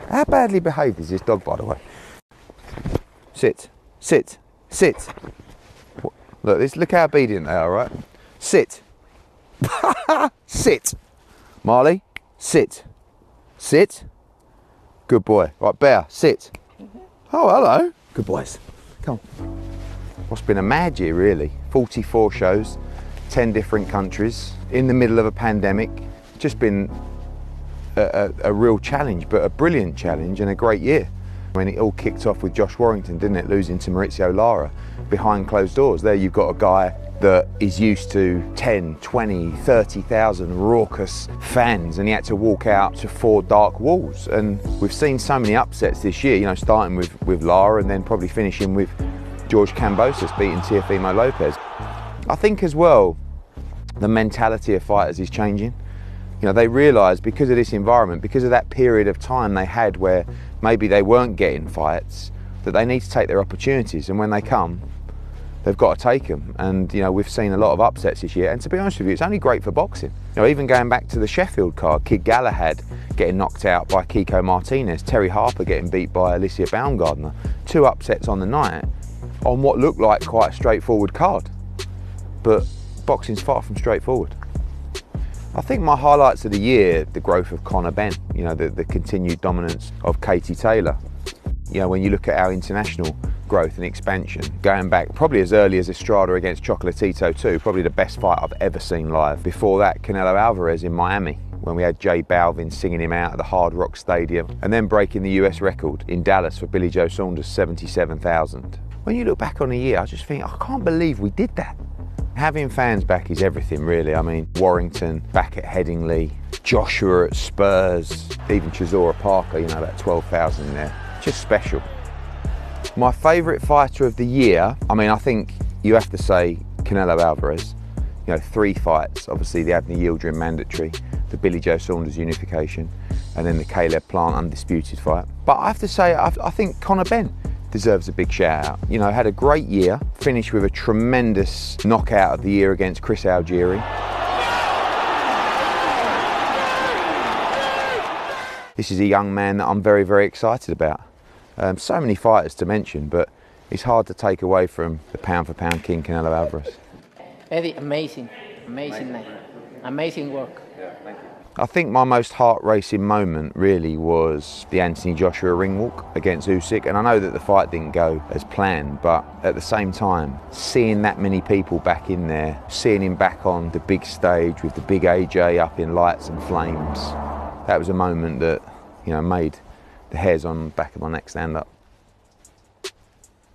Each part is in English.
How badly behaved is this dog, by the way? Sit, sit, sit. Look, look how obedient they are, right? Sit. Sit. Marley, sit. Sit. Good boy. Right, Bear, sit. Oh, hello. Good boys. Come on. What's been a mad year, really. 44 shows, 10 different countries, in the middle of a pandemic. Just been a real challenge, but a brilliant challenge and a great year. I mean, it all kicked off with Josh Warrington, didn't it? Losing to Maurizio Lara behind closed doors. There you've got a guy that is used to 10, 20, 30,000 raucous fans, and he had to walk out to 4 dark walls. And we've seen so many upsets this year, you know, starting with Lara and then probably finishing with George Kambosos beating Teofimo Lopez. I think as well, the mentality of fighters is changing. You know, they realise because of this environment, because of that period of time they had where maybe they weren't getting fights, that they need to take their opportunities, and when they come, they've got to take them. And you know, we've seen a lot of upsets this year, and to be honest with you, it's only great for boxing. You know, even going back to the Sheffield card, Kid Galahad getting knocked out by Kiko Martinez, Terry Harper getting beat by Alicia Baumgardner. 2 upsets on the night on what looked like quite a straightforward card. But boxing's far from straightforward. I think my highlights of the year, the growth of Conor Benn, you know, the continued dominance of Katie Taylor. You know, when you look at our international growth and expansion, going back probably as early as Estrada against Chocolatito 2, probably the best fight I've ever seen live. Before that, Canelo Alvarez in Miami, when we had Jay Balvin singing him out at the Hard Rock Stadium, and then breaking the US record in Dallas for Billy Joe Saunders, 77,000. When you look back on the year, I just think, I can't believe we did that. Having fans back is everything, really. I mean, Warrington back at Headingley, Joshua at Spurs, even Chisora Parker, you know, about 12,000 in there. Just special. My favourite fighter of the year, I mean, I think you have to say Canelo Alvarez. You know, 3 fights, obviously the Abner Yildirim mandatory, the Billy Joe Saunders unification, and then the Caleb Plant undisputed fight. But I have to say, I think Conor Benn deserves a big shout out. You know, had a great year, finished with a tremendous knockout of the year against Chris Algieri. This is a young man that I'm very, very excited about. So many fighters to mention, but it's hard to take away from the pound for pound king Canelo Alvarez. Eddie, amazing man, amazing work. Yeah, thank you. I think my most heart-racing moment really was the Anthony Joshua ring walk against Usyk, and I know that the fight didn't go as planned, but at the same time, seeing that many people back in there, seeing him back on the big stage with the big AJ up in lights and flames, that was a moment that, you know, made the hairs on the back of my neck stand up.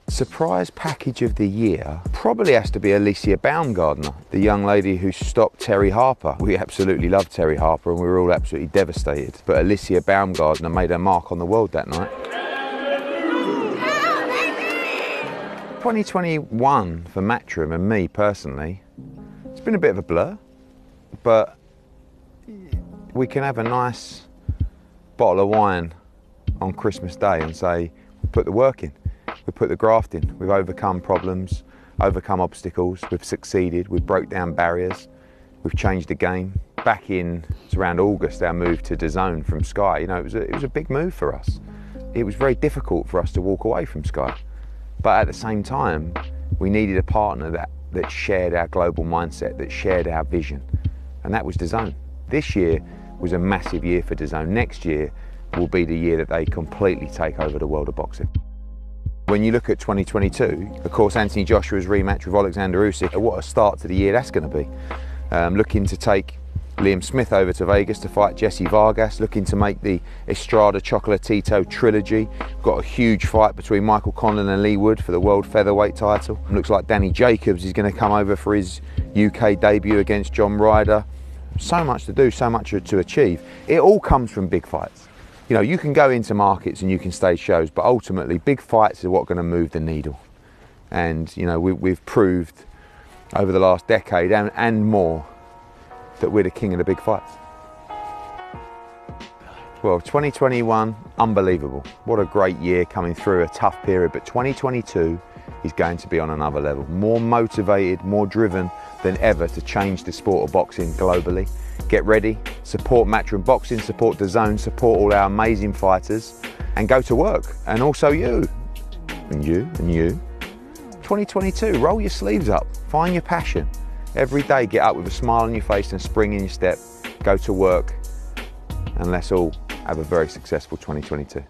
Surprise package of the year probably has to be Alicia Baumgardner, the young lady who stopped Terry Harper. We absolutely love Terry Harper and we were all absolutely devastated. But Alicia Baumgardner made her mark on the world that night. 2021 for Matchroom and me personally, it's been a bit of a blur, but we can have a nice bottle of wine on Christmas Day and say, put the work in. We put the graft in. We've overcome problems, overcome obstacles. We've succeeded. We've broke down barriers. We've changed the game. Back in, it's around August, our move to DAZN from Sky. You know, it was a big move for us. It was very difficult for us to walk away from Sky. But at the same time, we needed a partner that shared our global mindset, that shared our vision. And that was DAZN. This year was a massive year for DAZN. Next year will be the year that they completely take over the world of boxing. When you look at 2022, of course, Anthony Joshua's rematch with Alexander Usyk, what a start to the year that's going to be. Looking to take Liam Smith over to Vegas to fight Jesse Vargas, looking to make the Estrada Chocolatito trilogy. Got a huge fight between Michael Conlan and Lee Wood for the world featherweight title. Looks like Danny Jacobs is going to come over for his UK debut against John Ryder. So much to do, so much to achieve. It all comes from big fights. You know, you can go into markets and you can stage shows, but ultimately big fights are what are going to move the needle. And, you know, we've proved over the last decade and more that we're the king of the big fights. Well, 2021, unbelievable. What a great year coming through a tough period, but 2022 he's going to be on another level. More motivated, more driven than ever to change the sport of boxing globally. Get ready, support Matchroom Boxing, support DAZN, support all our amazing fighters, and go to work. And also you, and you, and you. 2022, roll your sleeves up, find your passion. Every day get up with a smile on your face and a spring in your step, go to work, and let's all have a very successful 2022.